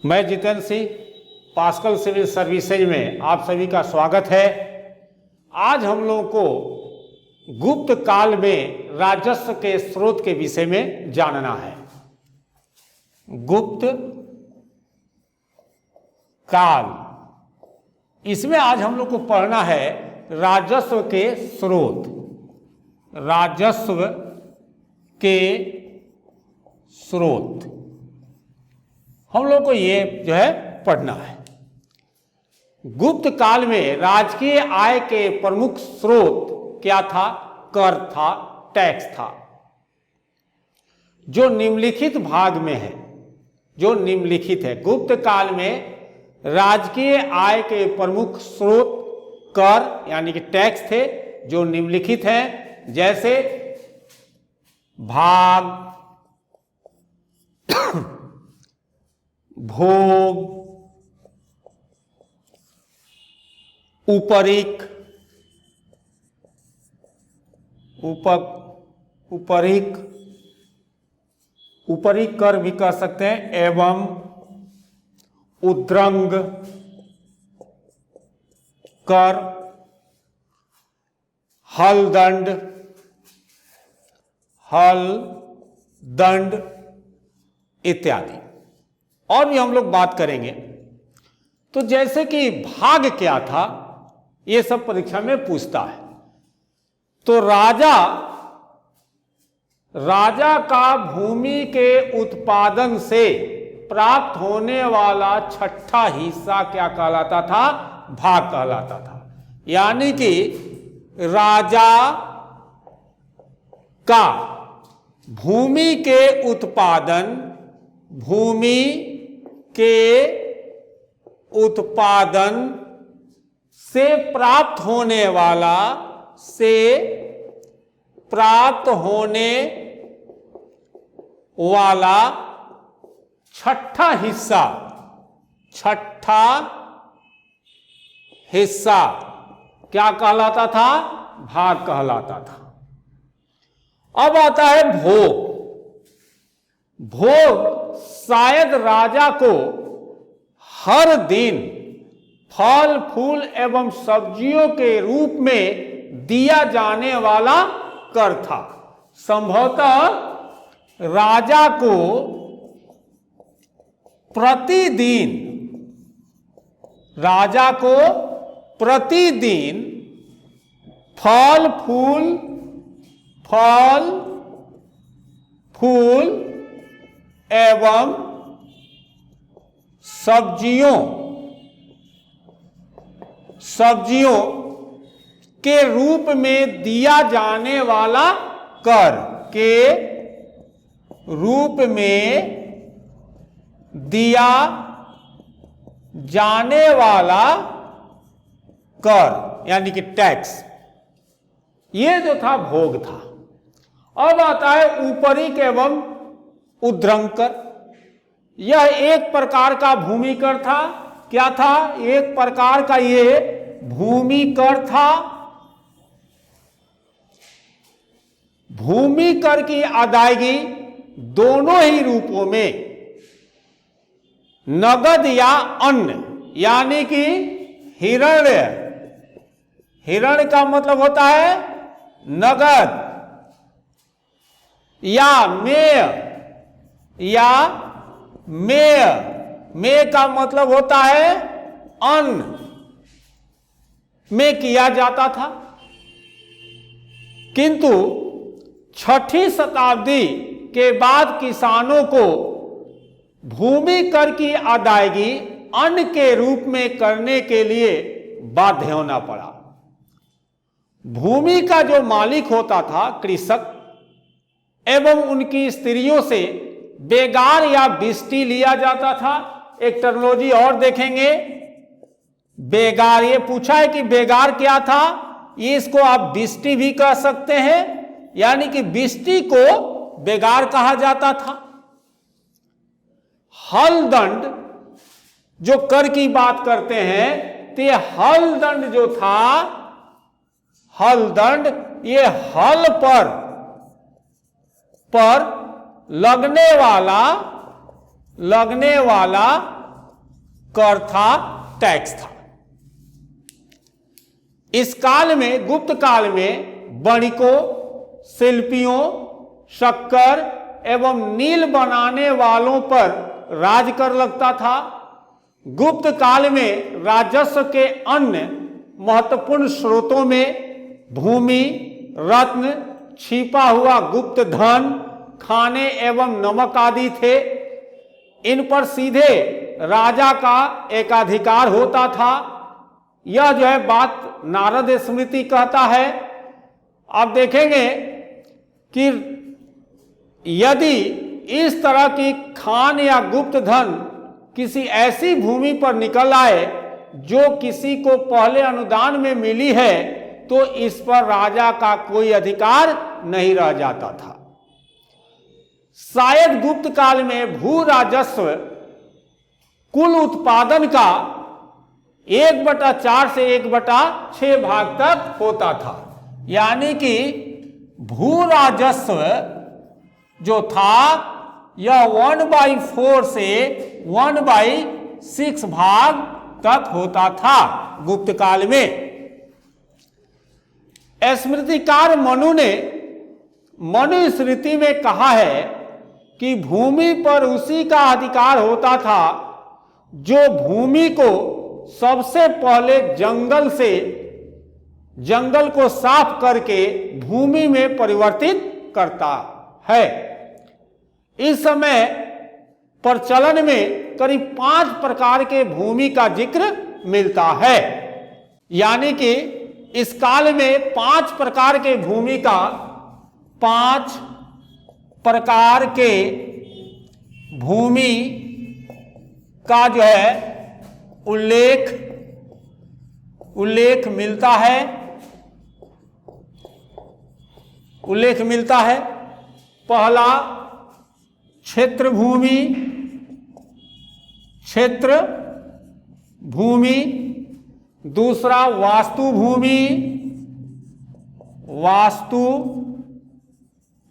मैं Jitendra Singh, Pascal civil services में आप सभी का स्वागत है। आज हम लोगों को गुप्त काल में राजस्व के स्रोत के विषय में जानना है। गुप्त काल, इसमें आज हम लोग को पढ़ना है राजस्व के स्रोत। राजस्व के स्रोत हम लोग को ये जो है पढ़ना है। गुप्त काल में राजकीय आय के प्रमुख स्रोत क्या था? कर था, टैक्स था, जो निम्नलिखित भाग में है। जो निम्नलिखित है, गुप्त काल में राजकीय आय के प्रमुख स्रोत कर यानी कि टैक्स थे, जो निम्नलिखित हैं, जैसे भाग, भोग, उपरिक, उपरिक कर भी कह सकते हैं, एवं उद्रंग कर, हल दंड इत्यादि। और भी हम लोग बात करेंगे। तो जैसे कि भाग क्या था, ये सब परीक्षा में पूछता है। तो राजा का भूमि के उत्पादन से प्राप्त होने वाला छठा हिस्सा क्या कहलाता था? भाग कहलाता था। यानी कि राजा का भूमि के उत्पादन से प्राप्त होने वाला छठा हिस्सा क्या कहलाता था? भाग कहलाता था। अब आता है भोग। शायद राजा को हर दिन फल फूल एवं सब्जियों के रूप में दिया जाने वाला कर था। संभवतः राजा को प्रतिदिन फल फूल एवं सब्जियों के रूप में दिया जाने वाला कर के रूप में दिया जाने वाला कर यानी कि टैक्स, ये जो था भोग था। अब आता है उपरिक एवं उद्रंग कर। यह एक प्रकार का भूमि कर था। क्या था? एक प्रकार का ये भूमि कर था। भूमि कर की अदायगी दोनों ही रूपों में, नगद या अन्य, यानी कि हिरण्य का मतलब होता है नगद, या मेय का मतलब होता है अन्न में किया जाता था। किंतु छठी शताब्दी के बाद किसानों को भूमि कर की अदायगी अन्न के रूप में करने के लिए बाध्य होना पड़ा। भूमि का जो मालिक होता था, कृषक एवं उनकी स्त्रियों से बेगार या बिस्टी लिया जाता था। एक टर्मिनोलॉजी और देखेंगे, बेगार। ये पूछा है कि बेगार क्या था? ये इसको आप बिस्टी भी कह सकते हैं, यानी कि बिस्टी को बेगार कहा जाता था। हल दंड, जो कर की बात करते हैं, तो ये हल दंड जो था, हल दंड, ये हल पर लगने वाला कर था, टैक्स था। इस काल में, गुप्त काल में वणिकों, शिल्पियों, शक्कर एवं नील बनाने वालों पर राज कर लगता था। गुप्त काल में राजस्व के अन्य महत्वपूर्ण स्रोतों में भूमि, रत्न, छिपा हुआ गुप्त धन, खाने एवं नमक आदि थे। इन पर सीधे राजा का एकाधिकार होता था। यह जो है बात नारद स्मृति कहता है। आप देखेंगे कि यदि इस तरह की खान या गुप्त धन किसी ऐसी भूमि पर निकल आए जो किसी को पहले अनुदान में मिली है, तो इस पर राजा का कोई अधिकार नहीं रह जाता था। शायद गुप्त काल में भू राजस्व कुल उत्पादन का 1/4 से 1/6 भाग तक होता था। यानी कि भू राजस्व जो था यह 1/4 से 1/6 भाग तक होता था गुप्त काल में। स्मृतिकार मनु ने मनुस्मृति में कहा है कि भूमि पर उसी का अधिकार होता था जो भूमि को सबसे पहले जंगल को साफ करके भूमि में परिवर्तित करता है। इस समय प्रचलन में करीब 5 प्रकार के भूमि का जिक्र मिलता है। यानी कि इस काल में 5 प्रकार के भूमि का 5 प्रकार के भूमि का जो है उल्लेख मिलता है। पहला क्षेत्र भूमि, दूसरा वास्तु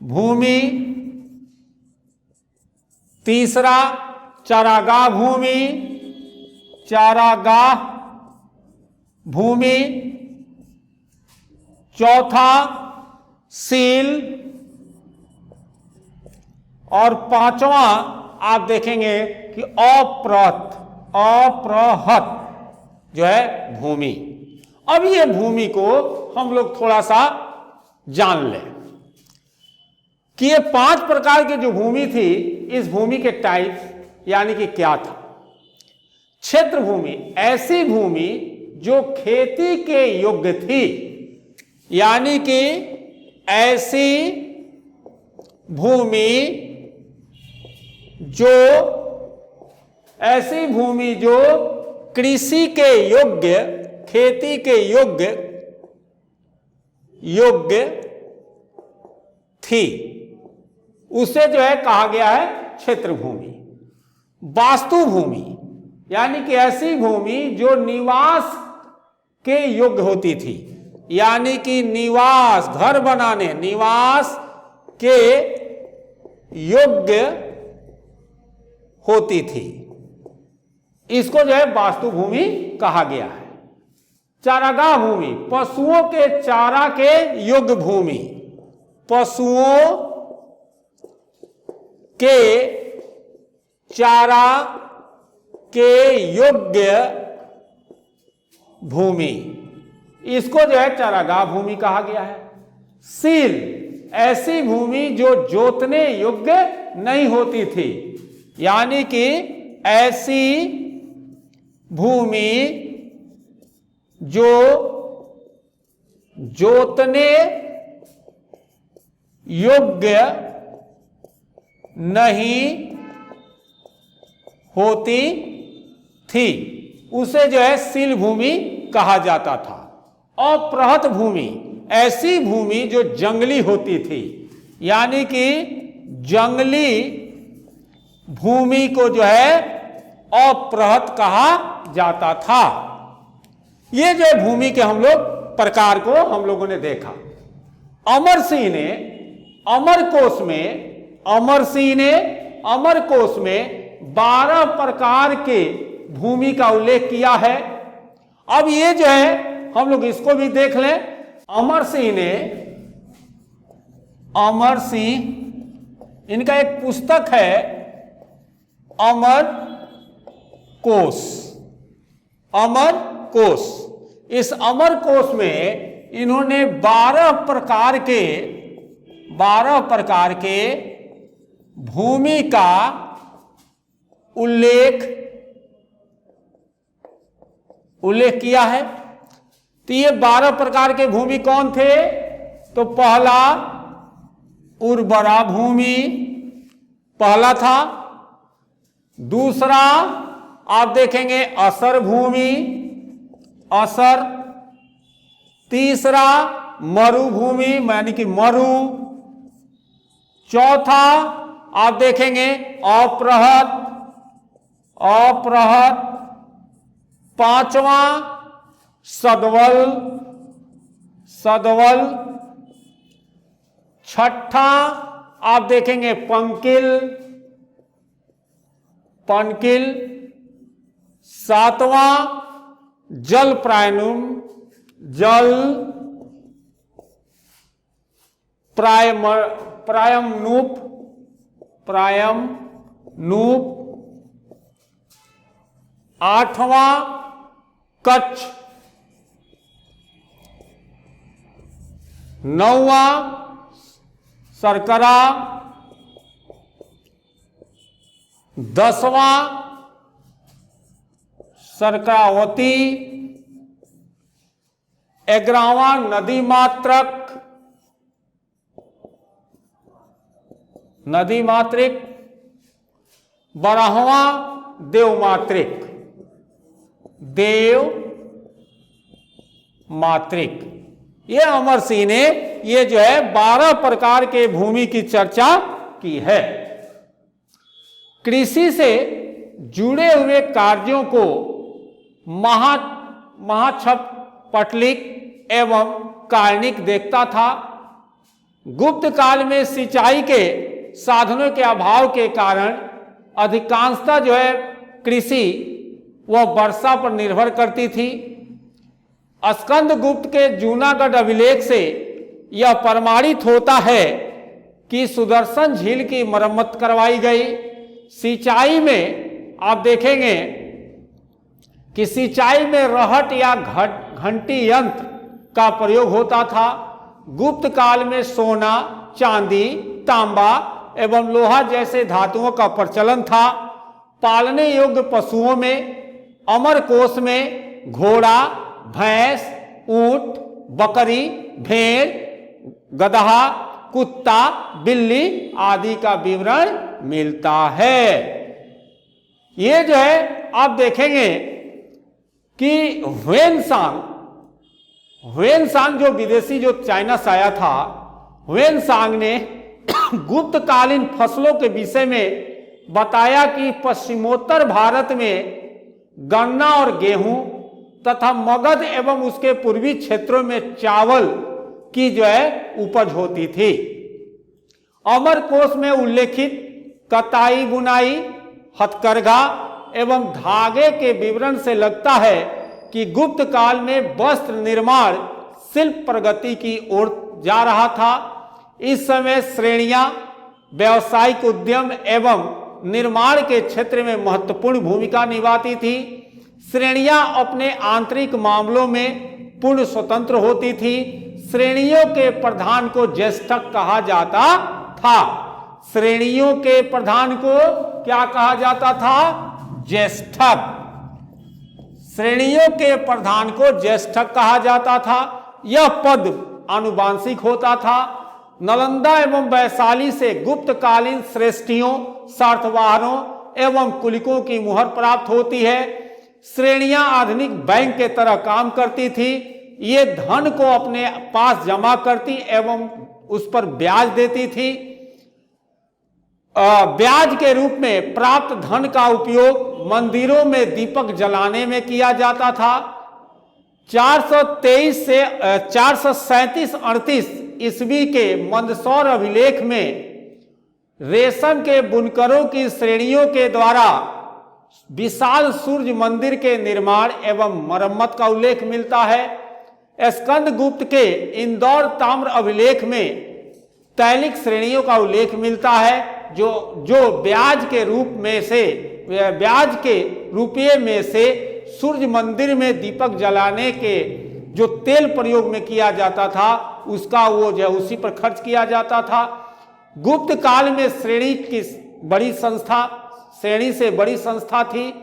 भूमि, तीसरा चारागाह भूमि, चौथा सील, और 5वां आप देखेंगे कि अप्रहत जो है भूमि। अब ये भूमि को हम लोग थोड़ा सा जान लें कि ये 5 प्रकार की जो भूमि थी, इस भूमि के टाइप यानी कि क्या था। क्षेत्र भूमि, ऐसी भूमि जो खेती के योग्य थी, यानी कि ऐसी भूमि जो कृषि के योग्य, खेती के योग्य थी, उसे जो है कहा गया है क्षेत्र भूमि। वास्तु भूमि यानी कि ऐसी भूमि जो निवास के योग्य होती थी, यानी कि निवास, घर बनाने, निवास के योग्य होती थी, इसको जो है वास्तु भूमि कहा गया है। चारागाह भूमि, पशुओं के चारा के योग्य भूमि, पशुओं के चारा के योग्य भूमि, इसको जो है चारागाह भूमि कहा गया है। सील, ऐसी भूमि जो जोतने योग्य नहीं होती थी, यानी कि ऐसी भूमि जो जोतने योग्य नहीं होती थी, उसे जो है सील भूमि कहा जाता था। अप्रहत भूमि, ऐसी भूमि जो जंगली होती थी, यानी कि जंगली भूमि को जो है अप्रहत कहा जाता था। ये जो भूमि के हम लोग प्रकार को हम लोगों ने देखा। अमर सिंह ने अमरकोश में 12 प्रकार के भूमि का उल्लेख किया है। अब ये जो है हम लोग इसको भी देख लें। अमर सिंह इनका एक पुस्तक है अमर कोश। इस अमर कोश में इन्होंने 12 प्रकार के भूमि का उल्लेख किया है। तो ये 12 प्रकार के भूमि कौन थे? तो पहला उर्वरा भूमि पहला था। दूसरा आप देखेंगे असर भूमि, असर। तीसरा मरुभूमि यानी कि मरु। चौथा आप देखेंगे अपृहत। पांचवा सदवल। छठा आप देखेंगे पंकिल। सातवां जल प्रायमनूप। आठवां कच्छ। नौवां सरकरा। 10वां सरकावती। 11वां नदी मात्रिक। 12वां देवमात्रिक। ये अमर सिंह ने ये जो है 12 प्रकार के भूमि की चर्चा की है। कृषि से जुड़े हुए कार्यों को महाक्षपटलिक एवं कार्णिक देखता था। गुप्त काल में सिंचाई के साधनों के अभाव के कारण अधिकांशतः जो है कृषि वह वर्षा पर निर्भर करती थी। स्कंदगुप्त के जूनागढ़ अभिलेख से यह प्रमाणित होता है कि सुदर्शन झील की मरम्मत करवाई गई। सिंचाई में आप देखेंगे कि सिंचाई में रहट या घंटी यंत्र का प्रयोग होता था। गुप्त काल में सोना, चांदी, तांबा एवं लोहा जैसे धातुओं का प्रचलन था। पालने योग्य पशुओं में अमरकोश में घोड़ा, भैंस, ऊंट, बकरी, भेड़, गदहा, कुत्ता, बिल्ली आदि का विवरण मिलता है। ये जो है आप देखेंगे कि ह्वेनसांग जो विदेशी जो चाइना से आया था, ह्वेनसांग ने गुप्तकालीन फसलों के विषय में बताया कि पश्चिमोत्तर भारत में गन्ना और गेहूं तथा मगध एवं उसके पूर्वी क्षेत्रों में चावल की जो है उपज होती थी। अमरकोश में उल्लेखित कताई, बुनाई, हथकरघा एवं धागे के विवरण से लगता है कि गुप्त काल में वस्त्र निर्माण शिल्प प्रगति की ओर जा रहा था। इस समय श्रेणियां व्यावसायिक उद्यम एवं निर्माण के क्षेत्र में महत्वपूर्ण भूमिका निभाती थी। श्रेणियां अपने आंतरिक मामलों में पूर्ण स्वतंत्र होती थी। श्रेणियों के प्रधान को ज्येष्ठक कहा जाता था। श्रेणियों के प्रधान को क्या कहा जाता था? ज्येष्ठक। श्रेणियों के प्रधान को ज्येष्ठक कहा जाता था। यह पद आनुवांशिक होता था। नालंदा एवं वैशाली से गुप्तकालीन श्रेष्ठियों, सार्थवाहनों एवं कुलिकों की मुहर प्राप्त होती है। श्रेणियां आधुनिक बैंक के तरह काम करती थी। ये धन को अपने पास जमा करती एवं उस पर ब्याज देती थी। ब्याज के रूप में प्राप्त धन का उपयोग मंदिरों में दीपक जलाने में किया जाता था। 423 से 437-38 ईस्वी के मंदसौर अभिलेख में रेशम के बुनकरों की श्रेणियों के द्वारा विशाल सूर्य मंदिर के निर्माण एवं मरम्मत का उल्लेख मिलता है। स्कंदगुप्त के इंदौर ताम्र अभिलेख में तैलिक श्रेणियों का उल्लेख मिलता है, जो ब्याज के रूप में से, ब्याज के रुपये में से सूर्य मंदिर में दीपक जलाने के जो तेल प्रयोग में किया जाता था उसका वो जो उसी पर खर्च किया जाता था। गुप्त काल में श्रेणी से बड़ी संस्था थी।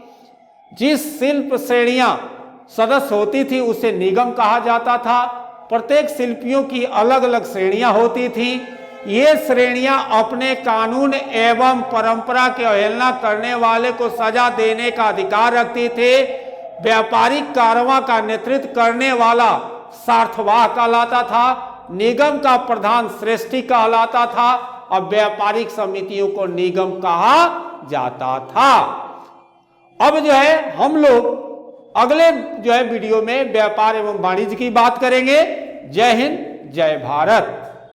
जिस शिल्प श्रेणियां सदस्य होती थी उसे निगम कहा जाता था। प्रत्येक शिल्पियों की अलग अलग श्रेणियां होती थी। ये श्रेणियां अपने कानून एवं परंपरा की अवहेलना करने वाले को सजा देने का अधिकार रखती थे। व्यापारिक कारवां का नेतृत्व करने वाला सार्थवाह कहलाता था। निगम का प्रधान श्रेष्ठी कहलाता था और व्यापारिक समितियों को निगम कहा जाता था। अब जो है हम लोग अगले जो है वीडियो में व्यापार एवं वाणिज्य की बात करेंगे। जय हिंद, जय भारत।